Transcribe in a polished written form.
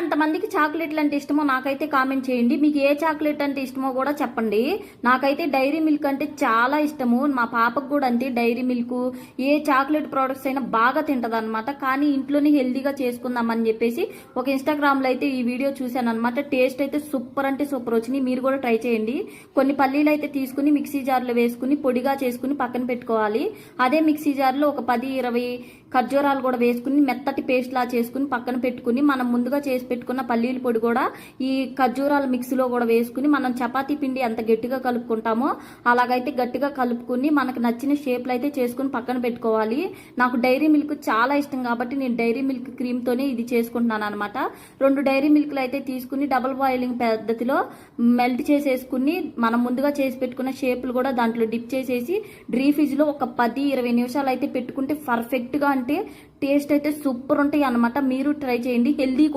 అంతమందికి చాక్లెట్లు అంటే ఇష్టమో నాకైతే కామెంట్ చేయండి. మీకు ఏ చాక్లెట్ అంటే ఇష్టమో కూడా చెప్పండి. నాకైతే డైరీ మిల్క్ అంటే చాలా ఇష్టము. మా పాపకు కూడా అంతే. డైరీ మిల్క్ ఏ చాక్లెట్ ప్రోడక్ట్స్ అయినా బాగా తింటది అనమాట. కానీ ఇంట్లోనే హెల్దీగా చేసుకుందామని చెప్పేసి ఒక ఇన్స్టాగ్రామ్ లో అయితే ఈ వీడియో చూశాను అనమాట. టేస్ట్ అయితే సూపర్ అంటే సూపర్ వచ్చినాయి. మీరు కూడా ట్రై చేయండి. కొన్ని పల్లీలు అయితే తీసుకుని మిక్సీ జార్లో వేసుకుని పొడిగా చేసుకుని పక్కన పెట్టుకోవాలి. అదే మిక్సీ జార్లో ఒక 10-20 ఖర్జూరాలు కూడా వేసుకుని మెత్తటి పేస్ట్ లా చేసుకుని పక్కన పెట్టుకుని మనం ముందుగా చేసి పెట్టుకున్న పల్లీల పొడి కూడా ఈ ఖర్జూరాల మిక్సీలో కూడా వేసుకుని మనం చపాతీ పిండి ఎంత గట్టిగా కలుపుకుంటామో అలాగైతే గట్టిగా కలుపుకుని మనకు నచ్చిన షేప్లు అయితే చేసుకుని పక్కన పెట్టుకోవాలి. నాకు డైరీ మిల్క్ చాలా ఇష్టం కాబట్టి నేను డైరీ మిల్క్ క్రీమ్ తోనే ఇది చేసుకుంటున్నాను అనమాట. 2 డైరీ మిల్క్లు అయితే తీసుకుని డబుల్ బాయిలింగ్ పద్ధతిలో మెల్ట్ చేసేసుకుని మనం ముందుగా చేసి పెట్టుకున్న షేపులు కూడా దాంట్లో డిప్ చేసేసి డ్రీ ఫ్రిడ్జ్ లో ఒక 10-20 నిమిషాలు అయితే పెట్టుకుంటే పర్ఫెక్ట్ గా అంటే టేస్ట్ అయితే సూపర్ ఉంటాయి అనమాట. మీరు ట్రై చేయండి. హెల్దీ